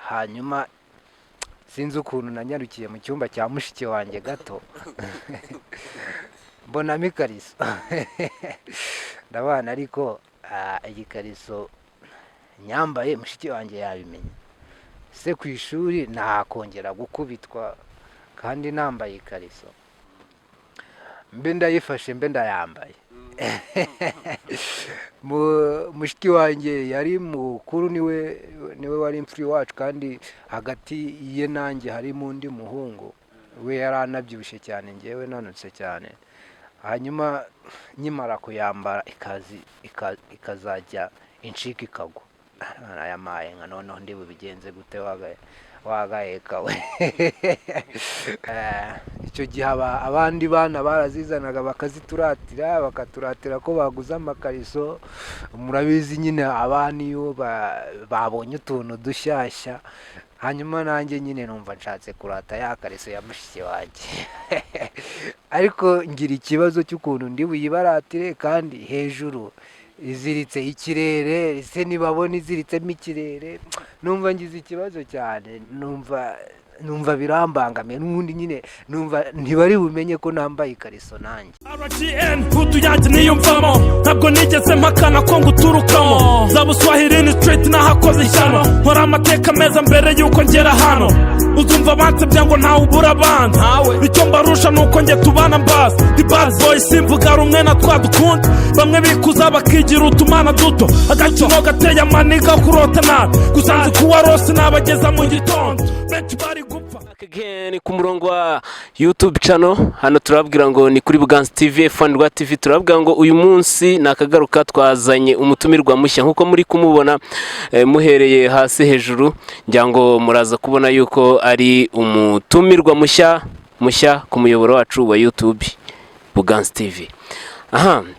hanyuma sinzi ukuntu nanyarukiye mu cyumba cya mushiki wanjye gato mbonamo ikariso ndabana ariko igikariso nyambaye mushiki wanjye yabimenye se ku ishuri ntakongera gukubitwa kandi nambaye ikariso mbe ndayifashe mbe ndayambaye mushiki wanjye yari mukuru niwe wari imfura iwacu kandi hagati ye nanjye harimo undi muhungu we yari anabyibushye cyane ngewe nanutse cyane hanyuma nkimara kuyambara ikazajya incika ikagwa nayamaye nka noneho ndi bubigenze gute wagaheka we icyo gihe abandi bana barazizanaga bakaturatira ko baguze amakariso murabizi nyine abana iyo babonye utuntu dushyashya hanyuma nanjye nyine numva nshatse kurata ya kariso ya mushiki wanjye ariko ngira ikibazo cy'ukuntu ndi buyibaratire kandi hejuru iziritse ikirere ese nibabona iziritsemo ikirere numva ngize ikibazo cyane numva birambangamiye n'ubundi nyine numva ntibari bumenye ko nambaye ikariso nanjye RGN hutu yanjye niyumvamo ntabwo nigeze mpakana ko nguturukamo zabuswahili ni street nahakoze ishyano nkora amateka meza mbere yuko ngera hano uzumva bansebya ngo ntawe ubura abandi icyo mbarusha nuko nge tubana mbazi the bad boy simvuga rumwe na twadukundi bamwe bikuza bakigira utumana duto agakino gateye amaniga kurota nabi gusa nzi kuwa rose nabageza mu gitondo benshi bari gupfa again ku murongo wa YouTube channel hano turababwira ngo ni kuri Buganza TV Fanrwa TV turababwira ngo uyu munsi nakagaruka twazanye umutumirwa mushya nkuko muri kumubona muhereye hasi hejuru ngira ngo muraza kubona yuko ari umutumirwa mushya ku muyoboro wacu wa YouTube Buganza TV.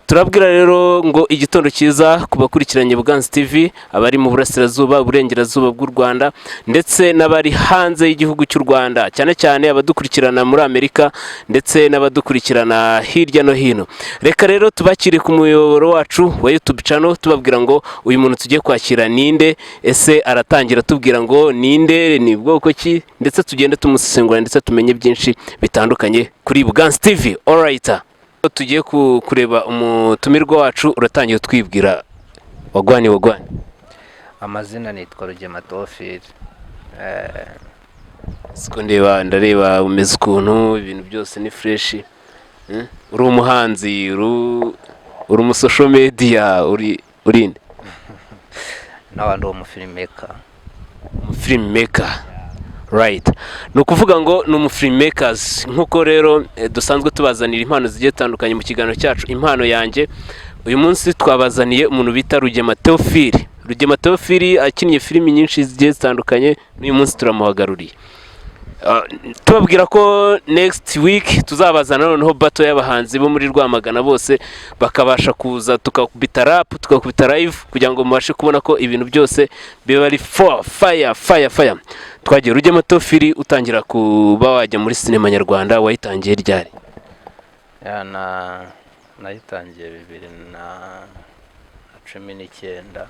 Turabwira rero ngo igitondo cyiza kubakurikiranye Buganza TV abari mu burasirazuba uburengerazuba bw'u Rwanda ndetse n'abari hanze y'igihugu cy'u Rwanda cyane cyane abadukurikirana muri Amerika ndetse n'abadukurikirana hirya no hino. Reka rero tubakire ku muyoboro wacu wa YouTube channel tubabwira ngo uyu muntu tugiye kwakira ninde ese aratangira tubwira ngo ninde ni bwoko ki ndetse tugende tumusesengura ndetse tumenye byinshi bitandukanye kuri Buganza TV. Alright. Tugiye kureba umutumirwa wacu uratangiye twibwira wagwani amazina nitwa Rugema Theophile siko ndareba umeze ukuntu ibintu byose ni fresh uri umuhanzi uri mu social media urinde n'abandi wo mu filmmaker right no kuvuga ngo ni filmmakers nkuko rero dusanzwe tubazanira impano zigiye tandukanye mu kiganiro cyacu impano yanjye uyu munsi twabazaniye umuntu bita Rugema Theophile akinnye filimi nyinshi zigiye zitandukanye n'uyu munsi turamuhagaruriye tubabwira ko next week tuzabazana noneho bato y'abahanzi bo muri Rwamagana bose bakabasha kuza tukakubita rap tukakubita live kugira ngo mubashe kubona ko ibintu byose biba ari fire twagiye Rugema Theophile utangira kuba wajya muri sinema nyarwanda wayitangiye ryari nayitangiye 2019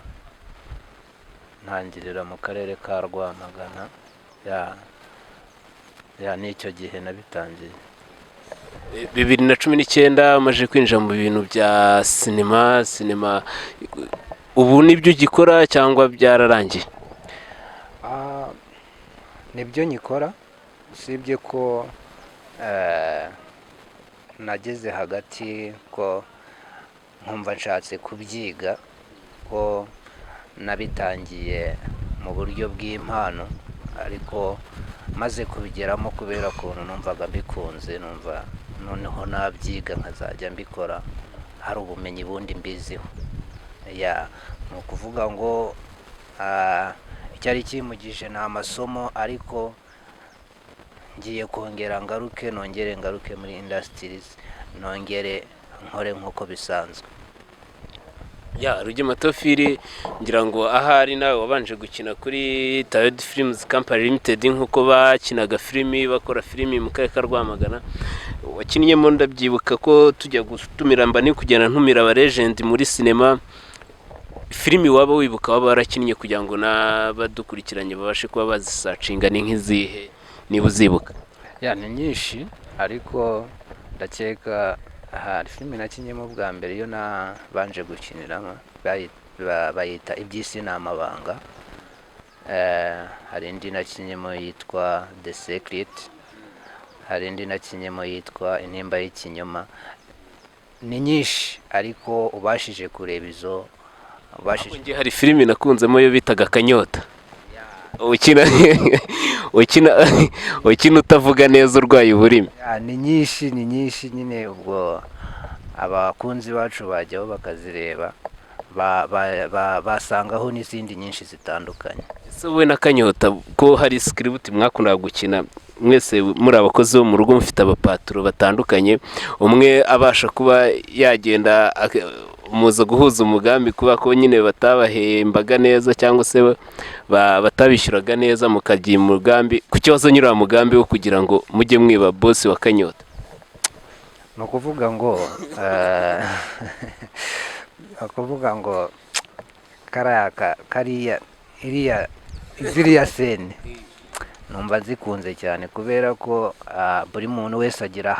ntangirira mu karere ka Rwamagana nicyo gihe nabitangiye 2019 amaje kwinjira mu bintu bya sinema ubu nibyo gikora cyangwa byararangiye nibyo nyikora usibye ko nageze hagati ko nkumva nshatse kubyiga ko nabitangiye mu buryo bw'impano ariko maze kubigeramo kubera ko numvaga mbikunze numva noneho nabyiga nkazajya mbikora hari ubumenyi bundi mbiziho ni ukuvuga ngo icyari kimugije ni amasomo ariko ngiye kongera ngaruke muri industries nongere nkore nk'uko bisanzwe Rugema Theophile ngira ngo ahari nawe wabanje gukina kuri Tayod Films Company Limited nkuko bakinaga filimi bakora filimi mu karere ka Rwamagana wakinnyemo ndabyibuka ko tujya gutumira mba ni kugenda ntumira aba legend muri cinema filimi waba wibuka waba warakinnye kugira ngo n'abadukurikiranye babashe kuba bazisacinga ni nk'izihe niba uzibuka? ni nyinshi ariko ndakeka hari filime nakinyemo bwa mbere iyo nabanje gukiniramo bayita iby'isi ni amabanga. Hari indi nakinyemo yitwa The Secret, hari indi nakinyemo yitwa Intimba y'ikinyoma. Ni nyinshi ariko ubashije kureba izo ubashije. Hari filimi nakunzemo yo bitaga Kanyota, ukina utavuga neza urwaye uburimi. Ni nyinshi nyine, ubwo abakunzi bacu bajyaho bakazireba basangaho n'izindi nyinshi zitandukanye. Ese wowe na Kanyota ko hari script mwakundaga gukina mwese muri abakozi bo mu rugo mufite abapaturo batandukanye, umwe abasha kuba yagenda muza guhuza umugambi kuba ko nyine batabahembaga neza cyangwa se batabishyuraga neza, mukagira umugambi ku kibazo nyura mugambi wo kugira ngo mujye mwiba boss wa Kanyota? No kuvuga ngo ziriya sene numva zikunze cyane kubera ko buri muntu wese agira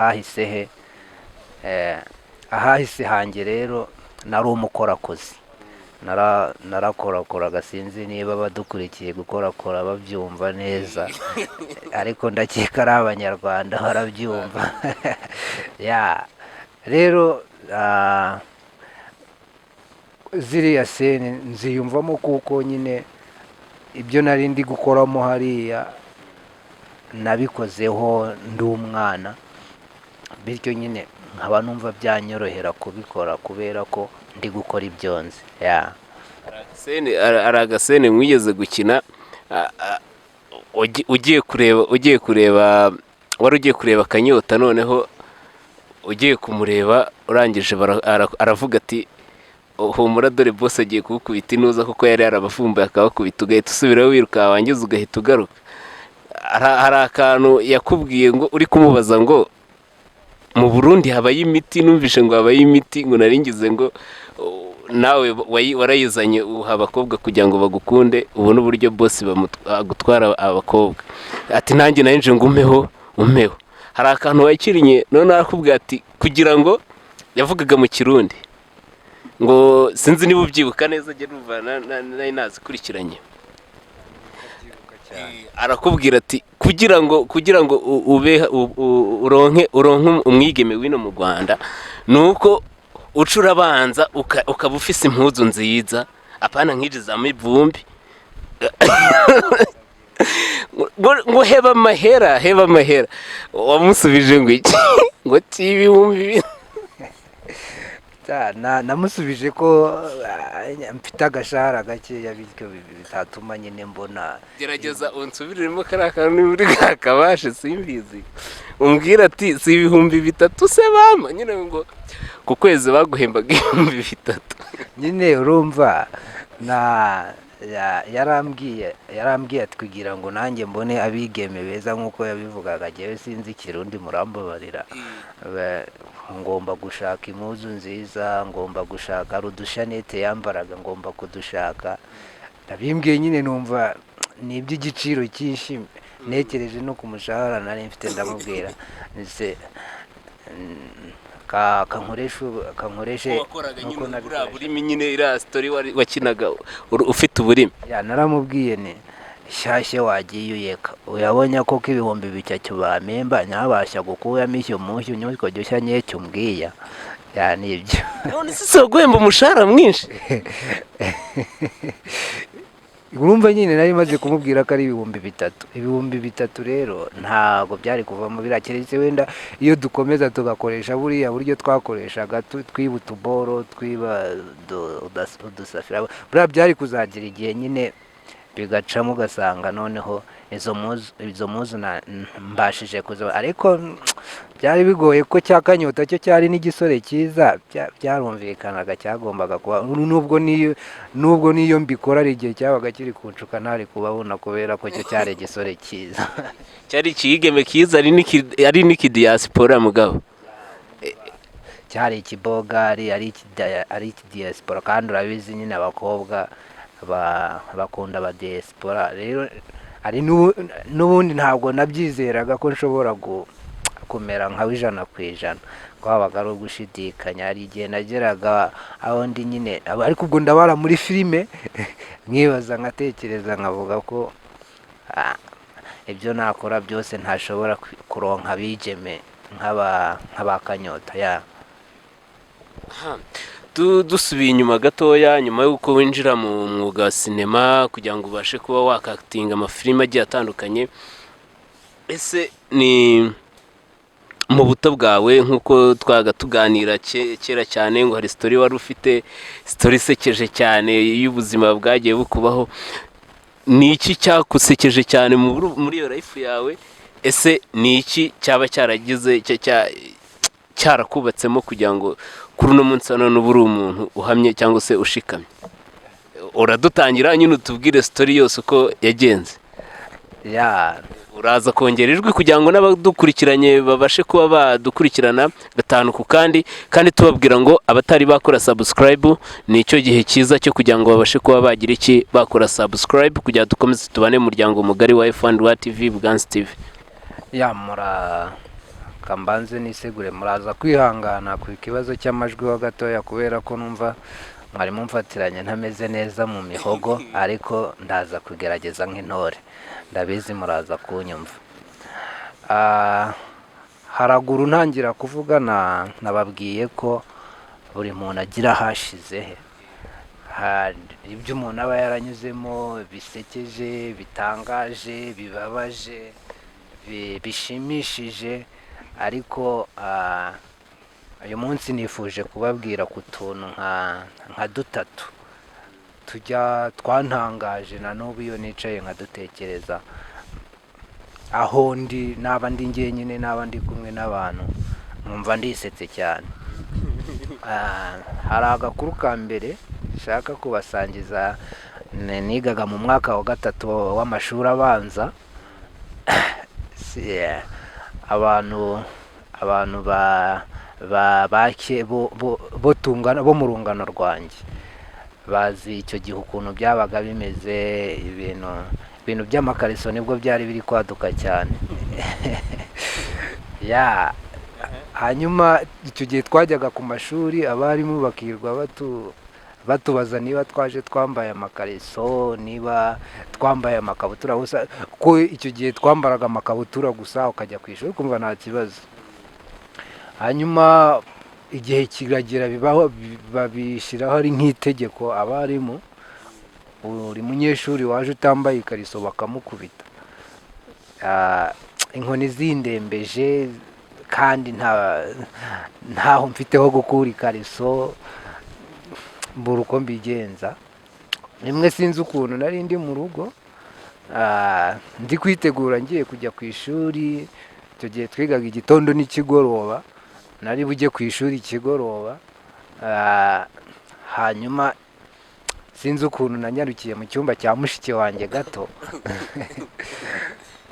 ahahise hanjye. Rero nari umukorakozi, narakorakoraga, sinzi niba badukurikiye gukorakora babyumva neza ariko ndakeka ari abanyarwanda barabyumva. Rero ziriya sene nziyumvamo kuko nyine ibyo nari ndi gukoramo hariya nabikozeho ndi umwana, bityo nyine nkaba numva byanyorohera kubikora kubera ko ndi gukora ibyo nzi. Ari agasene mwigeze gukina ugiye kureba wari ugiye kureba Kanyota, noneho ugiye kumureba urangije aravuga ati humura dore boss agiye kugukubita inuza, kuko yari yarabafumbuye akabakubita, ugahita usubiraho wiruka wangiza ugahita ugaruka. Hari akantu yakubwiye ngo uri kumubaza ngo mu Burundi habaye imiti, numvishe ngo habaye imiti, ngo naringize ngo nawe warayizanye uha abakobwa kugira ngo bagukunde ubone uburyo boss bagutwara abakobwa. Ati nanjye narinje ngo umpeho. Hari akantu wakirinye none arakubwira ati kugira ngo, yavugaga mu Kirundi ngo sinzi niba ubyibuka neza, njye numva nari nazikurikiranye. Arakubwira ati kugira ngo uronke umwigeme wino mu Rwanda nuko ucura abanza ukaba ufise impuzu nziza, apana nk'iji za mivumbi ngo heba amahera. Wamusubije ngo iki? Ngo ibihumbi. Namusubije ko mfite agashahara gakeya bityo bitatuma nyine mbona. Gerageza unsubiriremo kariya kantu uri kakabashe simbizi. Umbwira ati si ibihumbi 3 se bama, nyine ngo ku kwezi baguhembaga ibihumbi 3. Nyine urumva yarambwiye ati kugira ngo nanjye mbone abigeme beza nk'uko yabivugaga, jewe sinzi Kirundi murambabarira. Ngomba gushaka impuzu nziza, ngomba gushaka udushanete yambaraga, ngomba kudushaka. Nabimbwiye nyine numva ni iby'igiciro cyinshi, nekereje no ku mushahara nari mfite, ndamubwira ndetse kankoreshe nuko naburi nyine ira story wakinaga ufite uburimi. Naramubwiye ni shyashye wagiye uyeka, uyabonye ko ibihumbi 3 bamemba nyabasha gukuyamo icyo mushyu nyuko gyoshya nyecyo mbwiya. Nibyo none se guhemba umushahara mwinshi. Urumva nyine nari maze kumubwira ko ari ibihumbi 3. Ibihumbi 3 rero ntago byari kuvamo birakeretse, wenda iyo dukomeza tugakoresha buriya buryo twakoreshaga twiba utuboro, twiba udusafira, buriya byari kuzagira igihe nyine bigacamo ugasanga noneho izo muzu mbashije kuzo. Ariko byari bigoye ko cya Kanyota cyo cyari n'igisore cyiza, byarumvikanaga cyagombaga kuba, nubwo niyo mbikora ari igihe cyabaga kiri kuncuka ntari kubabona kubera ko cyo cyari igisore cyiza. Cyari ikigeme kiza ari n'iki diaspora mugabo. cyari ikibogari ari ikidiyasipora, kandi urabizi nyine abakobwa bakunda abadiyasipora. rero ari n'ubundi ntabwo nabyizeraga ko nshobora kumera nka ijana ku ijana, ko habaga ari ugushidikanya. hari igihe nageraga aho ndi nyine, ariko ubwo ndabara muri filime nkibaza nkatekereza nkavuga ko ibyo nakora byose ntashobora kuronka abigeme nk'aba Kanyota. dusubiye inyuma gatoya, nyuma y'uko winjira mu mwuga wa sinema kugira ngo ubashe kuba wakatinga amafilime agiye atandukanye, ese ni mu buto bwawe nk'uko twaga tuganira kera cyane ngo hari sitori wari ufite, sitori isekeje cyane y'ubuzima bwagiye bukubaho, ni iki cyakusekeje cyane muri iyo life yawe? ese ni iki cyaba cyaragize cyarakubatsemo kugira ngo kuri uno munsi hano n'ubu uri umuntu uhamye cyangwa se ushikamye? uradutangira nyine utubwire sitori yose uko yagenze. uraza kongera ijwi kugira ngo n'abadukurikiranye babashe kuba badukurikirana gatanu ku kandi tubabwira ngo abatari bakora subscribe ni icyo gihe cyiza cyo kugira ngo babashe kuba bagira iki, bakora subscribe kugira dukomeze tubane mu muryango mugari wa F1 TV Buganza TV. Kambanze nisegure, muraza kwihangana ku kibazo cy'amajwi ho gatoya kubera ko numva mwari mumfatiranye ntameze neza mu mihogo, ariko ndaza kugerageza nk'intore, ndabizi muraza kunyumva. Haraguru ntangira kuvuga nababwiye ko buri muntu agira hashize ibyo umuntu aba yaranyuzemo, bisekeje, bitangaje, bibabaje, bishimishije. ariko uyu munsi nifuje kubabwira ku tuntu nka dutatu twantangaje na n'ubu iyo nicaye nkadutekereza aho ndi, naba ndi njyenyine naba ndi kumwe n'abantu numva ndisetse cyane. hari agakuru ka mbere nshaka kubasangiza. nigaga mu mwaka wa 3 w'amashuri abanza. abantu bo mu rungano rwanjye bazi icyo gihe ukuntu byabaga bimeze, ibintu by'amakariso nibwo byari biri kwaduka cyane. hanyuma icyo gihe twajyaga ku mashuri, abarimu bakirwa batubaza niba twaje twambaye amakariso, niba twambaye amakabutura gusa, ko icyo gihe twambaraga amakabutura gusa ukajya ku ishuri kumva nta kibazo. hanyuma igihe kiragera babishyiraho ari nk'itegeko, abarimu buri munyeshuri waje utambaye ikariso bakamukubita. inkoni zindembeje kandi ntaho mfite ho gukura ikariso, mbura uko mbigenza. rimwe sinzi ukuntu nari ndi mu rugo, ndi kwitegura ngiye kujya ku ishuri. icyo gihe twigaga igitondo n'ikigoroba, nari bujye ku ishuri ikigoroba. hanyuma sinzi ukuntu nanyarukiye mu cyumba cya mushiki wanjye gato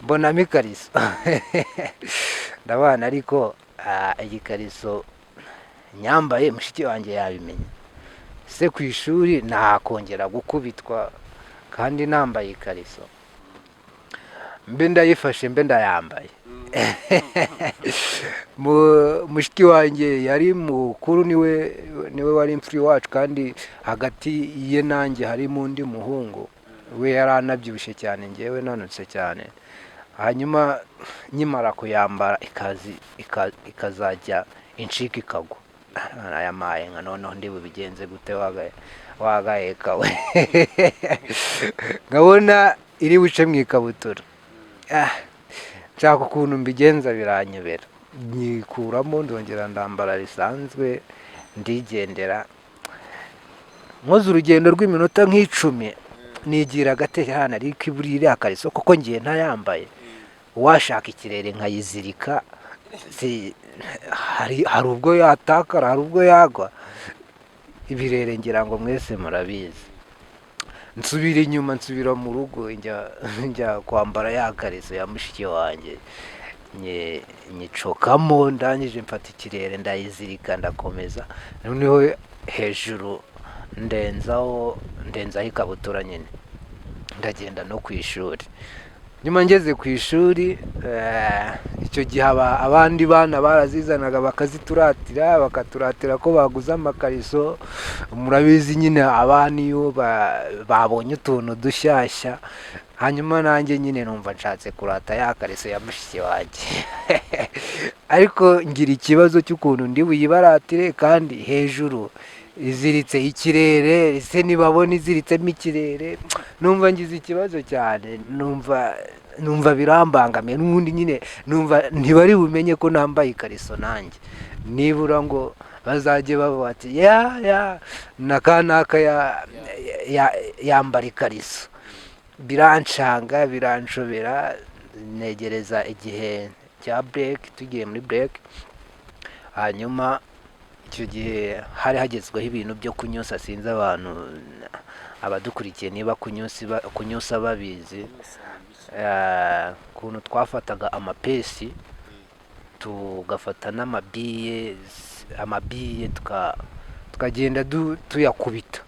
mbonamo ikariso ndabana, ariko iyi kariso nyambaye mushiki wanjye yabimenye. se ku ishuri nakongera gukubitwa kandi nambaye ikariso? mbe ndayifashe, mbe ndayambaye. mushiki wanjye yari mukuru, niwe wari imfura iwacu, kandi hagati ye nanjye harimo undi muhungu, we yari anabyibushye cyane, ngewe nanutse cyane. hanyuma nkimara kuyambara ikazajya incika ikagwa, nayamaye nka noneho ndi bubigenze gute wagaheka we nkabona iri buce mu ikabutura. nshaka ukuntu mbigenza biranyobera, nyikuramo ndongera ndambara bisanzwe ndigendera. nkoze urugendo rw'iminota nk'icumi nigira agaterana, ariko iburire akariso kuko ngiye ntayambaye. washaka ikirere nkayizirika, hari ubwo yatakara, hari ubwo yagwa. ibirere ngira ngo mwese murabizi. nsubira inyuma, nsubira mu rugo, njya kwambara ya kariso ya mushiki wanjye. nyicokamo, ndangije mfata ikirere ndayizirika ndakomeza, noneho hejuru ndenzaho ikabutura nyine, ndagenda no ku ishuri. Nyuma ngeze ku ishuri, icyo gihe abandi bana barazizanaga bakaturatira ko baguze amakariso. Murabizi nyine abana iyo babonye utuntu dushyashya, hanyuma nanjye nyine numva nshatse kurata ya kariso ya mushiki wanjye. Ariko ngira ikibazo cy'ukuntu ndi buyibaratire kandi hejuru iziritse ikirere, ese nibabona iziritsemo ikirere, numva ngize ikibazo cyane, numva birambangamiye, n'ubundi nyine numva ntibari bumenye ko nambaye ikariso nanjye, nibura ngo bazajye bavuga ati nakanaka yambara ikariso. Biranshanga, biranshobera, negereza igihe cya break, tugiye muri break. Hanyuma icyo gihe hari hagezweho ibintu byo kunyusa, sinzi abantu abadukurikiye niba kunyusa babizi, ukuntu twafataga amapesi tugafata n'amabiye tukagenda tuyakubita,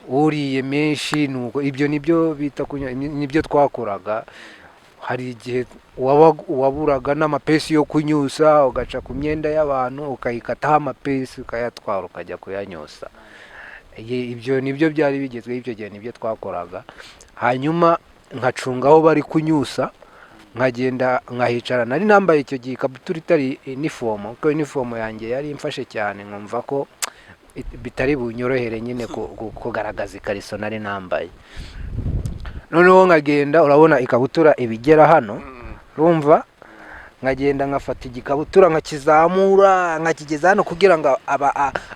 uriye menshi nuko ibyo nibyo bita nibyo twakoraga. Hari igihe waburaga n'amapesi yo kunyusa, ugaca ku myenda y'abantu ukayikataho amapesi ukayatwara ukajya kuyanyusa. Ibyo nibyo byari bigezweho icyo gihe, nibyo twakoraga. Hanyuma nkacunga aho bari kunyusa, nkagenda nkahicara. Nari nambaye icyo gihe ikabutura itari inifomo, kuko inifomo yanjye yari imfashe cyane, nkumva ko bitari bunyorohere nyine kugaragaza ikariso nari nambaye. Noneho nkagenda, urabona ikabutura ibigera hano, urumva, nkagenda nkafata igikabutura nkakizamura nkakigeza hano kugira ngo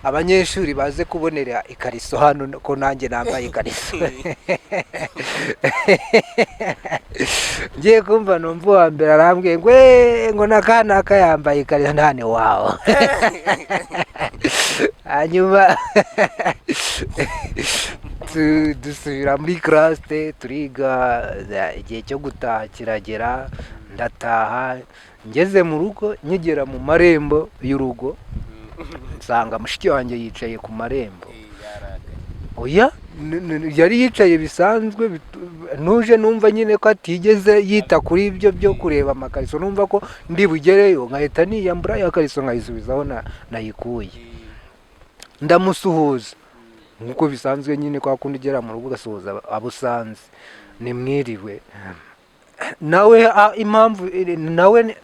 abanyeshuri baze kubonera ikariso hano ko nanjye nambaye ikariso. Ngiye kumva numva uwa mbere arambwiye ngo nakanaka yambaye ikariso, ntane wawe. Hanyuma dusubira muri classe turiga, igihe cyo gutaha kiragera, ndataha. Ngeze mu rugo, nkigera mu marembo y'urugo, nsanga mushiki wanjye yicaye ku marembo. Oya, yari yicaye bisanzwe, nuje numva nyine ko atigeze yita kuri ibyo byo kureba amakariso, numva ko ndi bugereyo nkahita niyambura ya kariso nkayisubizaho nayikuye. Ndamusuhuza nkuko bisanzwe nyine, kwa kundi ugera mu rugo ugasuhuza abusanze, nimwiriwe. Nawe impamvu nawe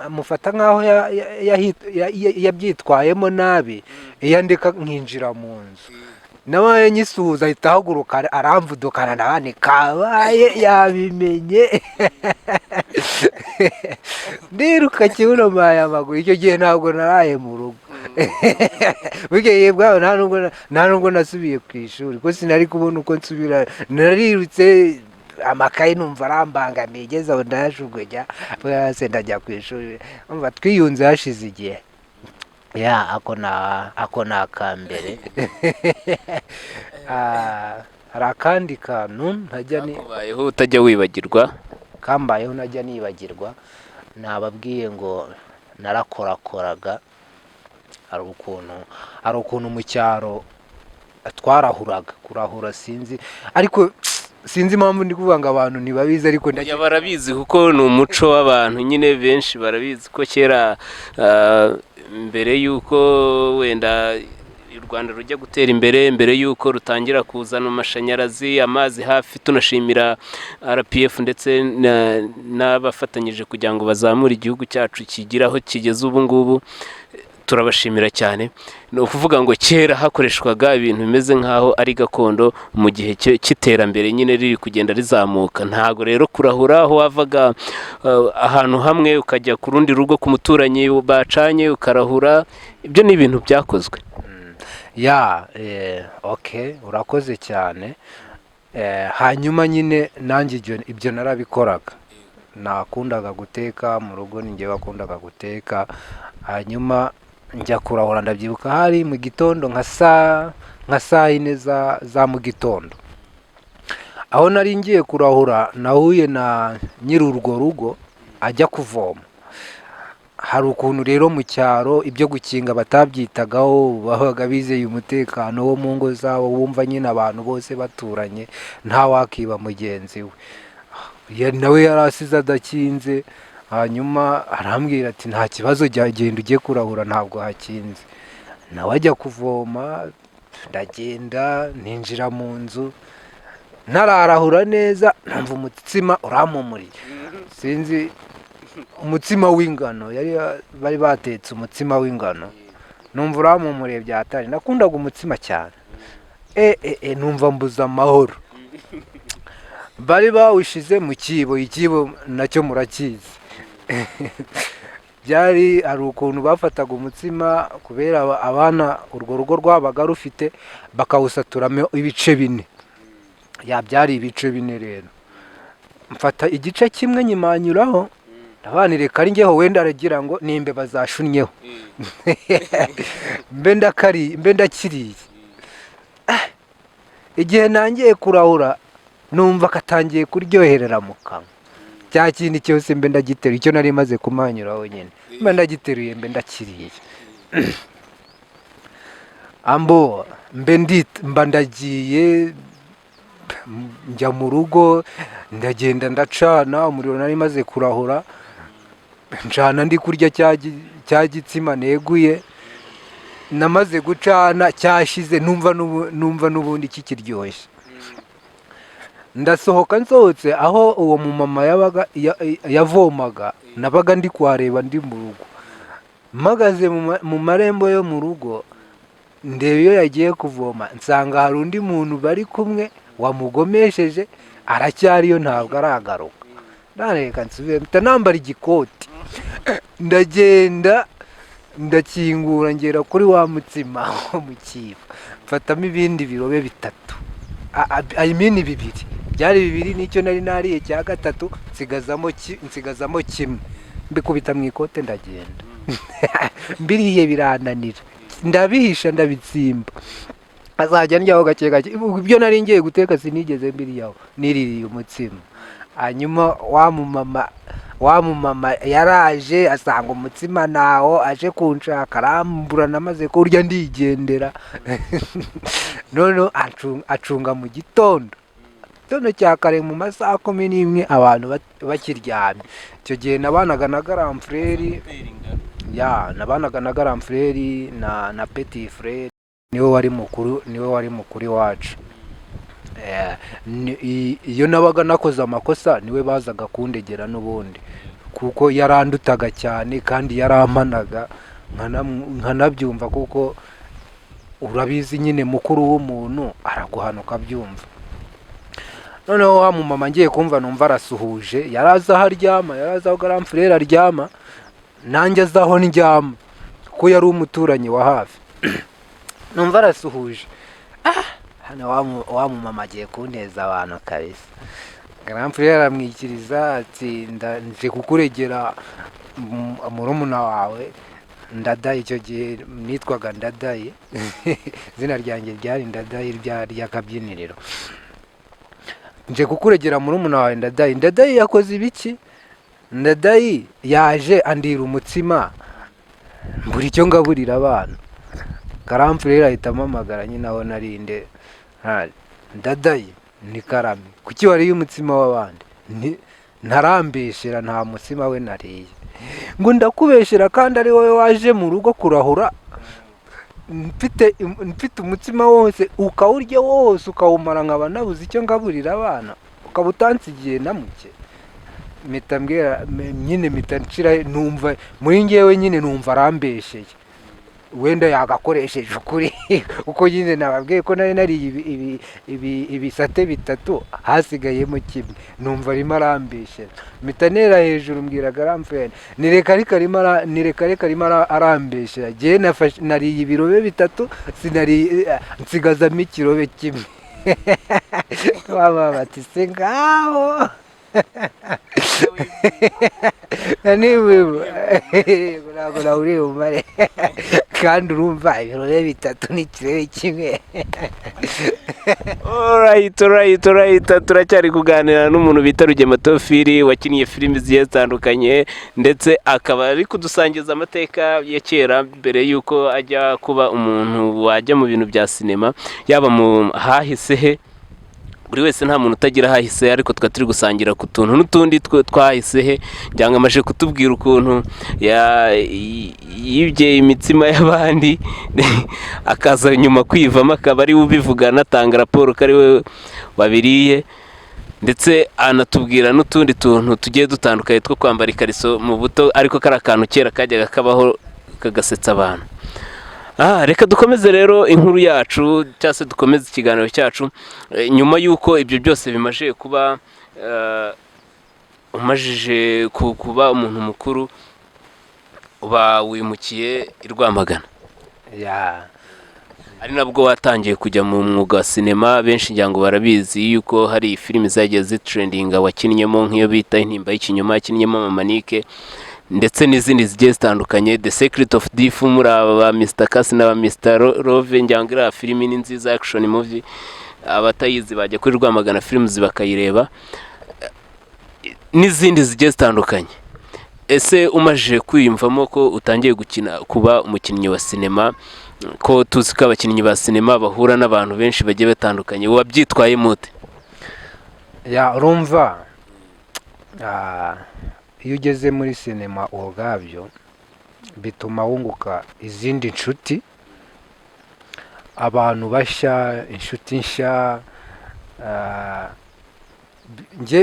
mufata nkaho yabyitwayemo nabi, yandika nkinjira mu nzu. Nawe nyisuhuza ahita ahaguruka aramvudukana, nabane kabaye yabimenye. Ndiruka kibuno maye amaguru. Icyo gihe ntabwo naraye mu rugo. Bukeye bwaho nta nubwo nasubiye ku ishuri, kuko sinari kubona uko nsubira. Narirutse, amakayi numva arambangamiye, ngeze aho ndayashugunya, ndajya ku ishuri. Umva twiyunze hashize igihe. Ako ni akambere. Hari akandi kantu kakubayeho utajya wibagirwa? Kambayeho ntajya nibagirwa, nababwiye ngo narakorakoraga. Hari ukuntu mu cyaro twarahuraga, kurahura sinzi, ariko sinzi impamvu ndi kuvuga ngo abantu ntibabizi, ariko barabizi kuko ni umuco w'abantu nyine, benshi barabizi ko kera mbere y'uko wenda u Rwanda rujya gutera imbere, mbere y'uko rutangira kuzana amashanyarazi, amazi hafi, tunashimira RPF ndetse n'abafatanyije kugira ngo bazamure igihugu cyacu kigira aho kigeze ubu ngubu, turabashimira cyane. Ni ukuvuga ngo kera hakoreshwaga ibintu bimeze nk'aho ari gakondo mu gihe cy'iterambere nyine riri kugenda rizamuka. Ntago rero kurahura aho wavaga ahantu hamwe ukajya ku rundi rugo ku muturanyi bacanye ukarahura, ibyo ni ibintu byakozwe. Okay, urakoze cyane. Hanyuma nyine nanjye ibyo narabikoraga. Nakundaga guteka mu rugo, ninjye wakundaga guteka. Hanyuma njya kurahura, ndabyibuka hari mu gitondo nka saa 4 za mu gitondo. Aho nari ngiye kurahura nahuye na nyiri urwo rugo ajya kuvoma. hari ukuntu rero mu cyaro ibyo gukinga batabyitagaho, babaga bizeye umutekano wo mu ngo zabo, wumva nyine abantu bose baturanye nta wakiba mugenzi we. Nawe yari asize adakinze, hanyuma arambwira ati nta kibazo, genda ujye kurahura ntabwo hakinze. Nawe ajya kuvoma, ndagenda ninjira mu nzu, ntararahura neza numva umutsima urampumuriye, sinzi umutsima w'ingano, bari batetse umutsima w'ingano, numva urampumuriye byatari. nakundaga umutsima cyane, numva mbuza amahoro. Bari bawushize mu kibo, ikibo nacyo murakizi. Hari ukuntu bafataga umutsima, kubera abana urwo rugo rwabaga rufite, bakawusaturamo ibice bine. Byari ibice bine rero. Mfata igice kimwe nyimanyuraho, abana reka ari njyeho, wenda aragira ngo nimbe bazashunnyeho. mbe ndakiriye. Igihe nangiye kurahura numva katangiye kuryoherera mu kanwa, cya kintu cyose mbe ndagiteruye, icyo nari maze kumanyuraho nyine mbe ndagiteruye, mbe ndakiriye. mba ndagiye njya mu rugo, ndagenda ndacana umuriro nari maze kurahura, ncana ndi kurya cya gitsima neguye, namaze gucana cyashize, numva n'ubundi kikiryoshye. Ndasohoka, nsohotse aho uwo mumama yavomaga, nabaga ndi kuhareba ndi mu rugo. Mpagaze mu marembo yo mu rugo, ndeba iyo yagiye kuvoma, nsanga hari undi muntu bari kumwe wamugomesheje, aracyariyo ntabwo aragaruka. Reka nsubire, mpita nambara igikoti, ndagenda ndakingura, ngera kuri wa mutsima wo mu kibo, mfatamo ibindi birobe bitatu, bibiri, byari bibiri n'icyo nari nariye cya gatatu, nsigazamo kimwe, mbikubita mu ikote ndagenda. Mbiriye birananira, ndabihisha ndabitsimba, azajya ndyaho gake gake. Ibyo nari ngiye guteka sinigeze mbiriyaho, niririye umutsima. Hanyuma wa mumama yaraje asanga umutsima nawo, aje kunshaka, arambura, namaze kurya ndigendera. None acunga mu gitondo cya kare, mu masaha 11 abantu bakiryamye. Icyo gihe nabanaga na garamfureri, na petit frere, niwe wari mukuru wacu. Iyo nabaga nakoze amakosa niwe bazaga kundegera n'ubundi, kuko yarandutaga cyane kandi yarampanaga nkanabyumva, kuko urabizi nyine mukuru w'umuntu araguhanuka byumva. Noneho wa mumama ngiye kumva numva arasuhuje, yaraza aho aryama, yaraza aho garamfurere aryama, nanjye azaho ndyama, kuko yari umuturanyi wa hafi. Numva arasuhuje, hano wa mumama agiye kunteza abantu kabisa. Garamfurere aramwikiriza ati nje kukuregera murumuna wawe Ndadaye. Icyo gihe nitwaga Ndadaye, izina ryanjye ryari Ndadaye ry'akabyiniriro. Nje kukuregera murumuna wawe Ndadaye. Ndadaye yakoze ibiki? Ndadaye yaje andira umutsima, mbura icyo ngaburira abana. Garamfurere ahita ampamagara nyine aho narinde, Ndadaye ni Karame, kuki wariye umutsima w'abandi? Ntarambeshera, nta mutsima we nariye. Ngo ndakubeshera kandi ari wowe waje mu rugo kurahura, mfite umutsima wose ukawurya wose ukawumara, nkaba nabuze icyo ngaburira abana, ukaba utansigiye na muke. Mpita mbwira nyine, mpita nshira, numva muri ngewe nyine numva arambesheye, wenda yagakoresheje ukuri, uko nyine nababwiye ko nari nariye ibisate bitatu, hasigayemo kimwe, numva arimo arambeshera. Mpita ntera hejuru, mbwira garamfurere, nireka arimo arambeshera, njyewe nariye ibirobe bitatu, nsigazamo ikirobe kimwe. Baba bati se ngaho naniwe ntabwo nawuriye umare. kandi urumva ibirore bitatu n'ikirere kimwe. Alright, turacyari kuganira n'umuntu bita Rugema Theophile wakiniye filimi zigiye zitandukanye ndetse akaba ari kudusangiza amateka ya kera mbere y'uko ajya kuba umuntu wajya mu bintu bya sinema, yaba mu hahise he. Buri wese nta muntu utagira hahise, ariko twa turi gusangira ku tuntu n'utundi twahise he. Cyangwa amaje kutubwira ukuntu yibye imitsima y'abandi akaza nyuma kwivamo, akaba ari ubivuga anatanga raporo ko ari we wabiriye, ndetse anatubwira n'utundi tuntu tugiye dutandukanye two kwambara ikariso mu buto, ariko kari akantu kera kajyaga kabaho kagasetsa abantu. Reka dukomeze rero inkuru yacu, cyangwa se dukomeze ikiganiro cyacu. Nyuma y'uko ibyo byose bimaje kuba umajije kuba umuntu mukuru, uba wimukiye i Rwamagana, ari nabwo watangiye kujya mu mwuga wa sinema. Benshi ngira ngo barabizi yuko hari filimi zagiye zitrendinga wakinnyemo, nk'iyo bita Intimba y'Ikinyoma, yakinnyemo Mama Nike, ndetse n'izindi zigiye zitandukanye, The Secret of Difu, muri aba Mr Kasi na Mr Love. Ngira ngo iriya filimi ni nziza, action movie. Abatayizi bajya kuri Rwamagana Films bakayireba, n'izindi zigiye zitandukanye. Ese umajije kwiyumvamo ko utangiye gukina, kuba umukinnyi wa sinema, ko tuzi ko abakinnyi ba sinema bahura n'abantu benshi bagiye batandukanye, wabyitwaye mute? Urumva iyo ugeze muri sinema ubwabyo bituma wunguka izindi nshuti, abantu bashya, inshuti nshya.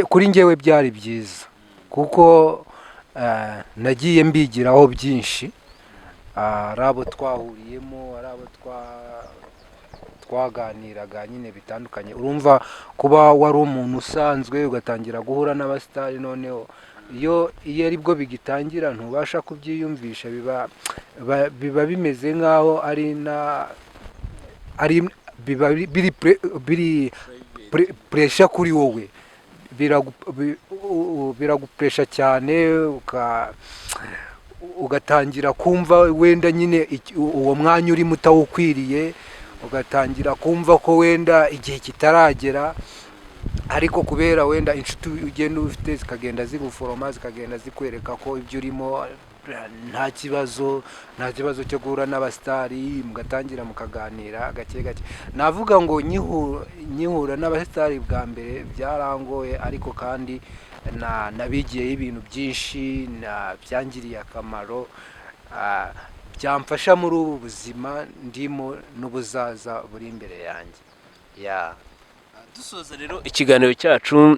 Kuri njyewe byari byiza kuko nagiye mbigiraho byinshi, ari abo twahuriyemo, ari abo twaganiraga nyine bitandukanye. Urumva kuba wari umuntu usanzwe ugatangira guhura n'abasitari, noneho iyo ari bwo bigitangira ntubasha kubyiyumvisha, biba bimeze nk'aho biri puresha kuri wowe, biragupresha cyane, ugatangira kumva wenda nyine uwo mwanya urimo utawukwiriye, ugatangira kumva ko wenda igihe kitaragera. Ariko kubera wenda inshuti ugenda ufite zikagenda ziguforoma, zikagenda zikwereka ko ibyo urimo nta kibazo cyo guhura n'abasitari, mugatangira mukaganira gake gake. Navuga ngo nyihura n'abasitari bwa mbere byarangoye, ariko kandi nabigiyeho ibintu byinshi byangiriye akamaro, byamfasha muri ubu buzima ndimo n'ubuzaza buri imbere yanjye. Dusoza rero ikiganiro cyacu,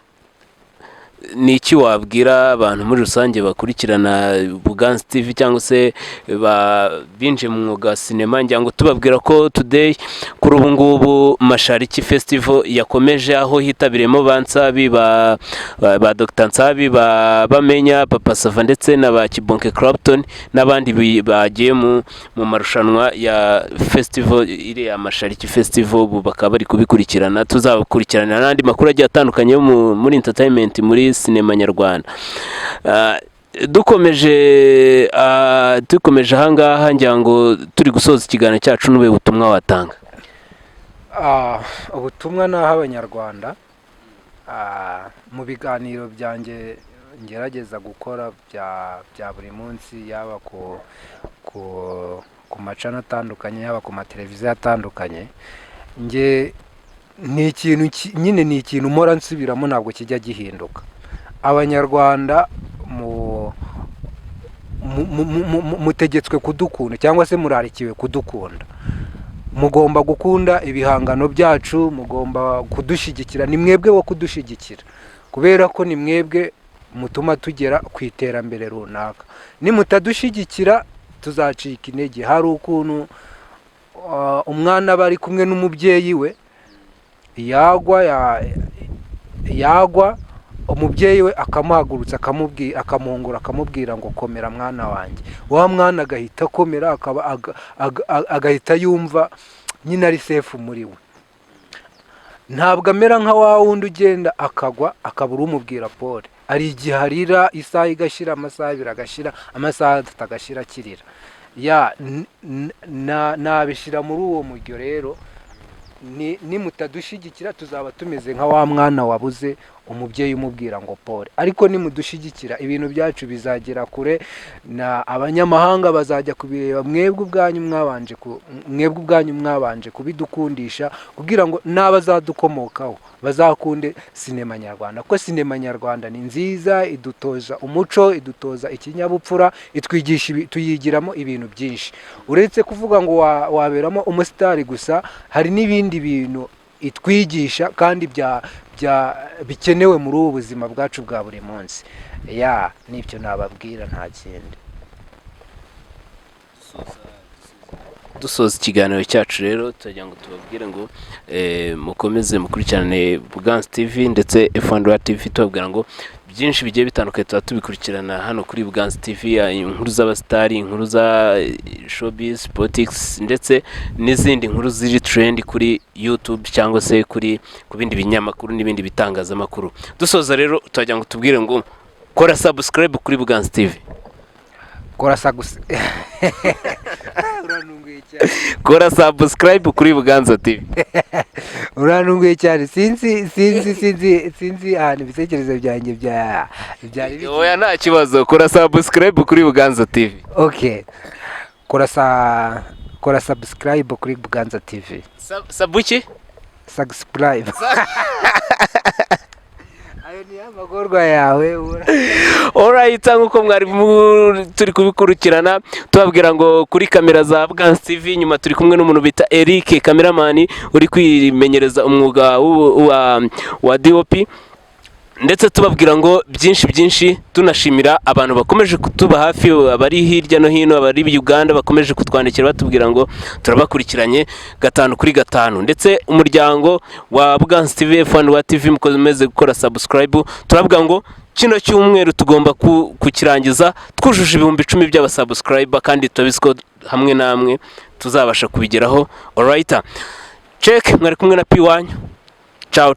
ni iki wabwira abantu muri rusange bakurikirana Buganza TV cyangwa se binje mu mwuga wa sinema? Ngira ngo tubabwira ko today kuri ubu ngubu Mashariki Festival yakomeje, aho hitabiremo Bansabi ba Dr Nsabi, Bamenya, Papa Sava, ndetse na ba Kibonke Clapton n'abandi bagiye mu marushanwa ya festival iri ya Mashariki Festival. Ubu bakaba bari kubikurikirana, tuzabakurikirana n'andi makuru agiye atandukanye muri entertainment, muri sinema nyarwanda. Dukomeje ahangaha, ngira ngo turi gusoza ikiganiro cyacu, n'ube butumwa watanga. Ubutumwa naho abanyarwanda mu biganiro byanjye ngerageza gukora bya buri munsi, yaba ku macana atandukanye, yaba ku mateleviziyo atandukanye, ni ikintu mpora nsubiramo, ntabwo kijya gihinduka. Abanyarwanda mutegetswe kudukunda, cyangwa se murarikiwe kudukunda. Mugomba gukunda ibihangano byacu, mugomba kudushyigikira. Ni mwebwe wo kudushyigikira, kubera ko ni mwebwe mutuma tugera ku iterambere runaka. Nimutadushyigikira tuzacika intege. Hari ukuntu umwana aba ari kumwe n'umubyeyi we, yagwa umubyeyi we akamuhagurutsa, akamuhungura, akamubwira ngo komera mwana wanjye. Wa mwana agahita akomera, agahita yumva nyine ari sefu muri we. Ntabwo amera nka wa wundi ugenda akagwa akabura umubwira pole. Ari igihe arira, isaha igashira, amasaha abiri agashira, amasaha atatu agashira akirira. ya nabishyira muri uwo muryo rero. Nimutadushyigikira tuzaba tumeze nka wa mwana wabuze umubyeyi umubwira ngo pole, ariko nimudushyigikira ibintu byacu bizagera kure, na abanyamahanga bazajya kubireba. Mwebwe ubwanyu mwabanje kubidukundisha kugira ngo n'abazadukomokaho bazakunde sinema nyarwanda, ko sinema nyarwanda ni nziza, idutoza umuco, idutoza ikinyabupfura, tuyigiramo ibintu byinshi. Uretse kuvuga ngo waberamo umusitari gusa, hari n'ibindi bintu itwigisha kandi bikenewe muri ubu buzima bwacu bwa buri munsi. Nibyo nababwira, nta kindi. Dusoza ikiganiro cyacu rero turagira ngo tubabwire ngo mukomeze mukurikirane Buganza TV ndetse F1 TV, tubabwira ngo byinshi bigiye bitandukanye tuba tubikurikirana hano kuri Buganza TV, inkuru z'abasitari, inkuru za showbiz, politics ndetse n'izindi nkuru ziri trend kuri YouTube cyangwa se ku bindi binyamakuru n'ibindi bitangazamakuru. Dusoza rero turagira ngo tubwire ngo kora subscribe kuri Buganza TV. Kora subscribe kuri Buganza TV. Uranunguye cyane, sinzi ahantu ibitekerezo byanjye byari oya nta kibazo, kora subscribe kuri Buganza TV. Okay, kora subscribe kuri Buganza TV. Sabuki subscribe. Ayo ni amagorwa yawe. Alright, nkuko mwari turi kubikurikirana, tubabwira ngo kuri kamera za Buganza TV nyuma turi kumwe n'umuntu bita Eric, cameraman uri kwimenyereza umwuga wa DOP, ndetse tubabwira ngo byinshi tunashimira abantu bakomeje kutuba hafi, abari hirya no hino, abari Uganda bakomeje kutwandikira batubwira ngo turabakurikiranye 5 kuri 5, ndetse umuryango wa Buganza TV F1 TV mukomeze gukora subscribe. Turabwira ngo kino cyumweru tugomba kukirangiza twujuje 10,000 by'abasubscriber, kandi tubisiko hamwe namwe tuzabasha kubigeraho. Alright, check, mwari kumwe na P1. Ciao.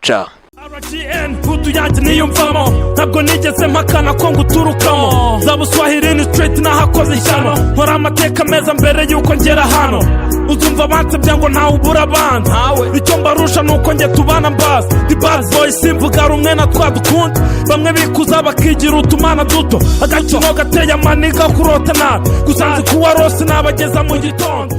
RGN hutu yanjye niyumvamo, ntabwo nigeze mpakana ko nguturukamo. Zabuswahili ni straight nahakoze ishyano, nkora amateka meza mbere yuko ngera hano. Uzumva bansebya ngo ntawe ubura abandi, icyo mbarusha nuko njye tubana mbazi. The bad boy simvuga rumwe na twadukunda, bamwe bikuza bakigira utumana duto, agakino gateye amaniga kurota nabi, gusa nzi kuwa rose nabageza mu gitondo.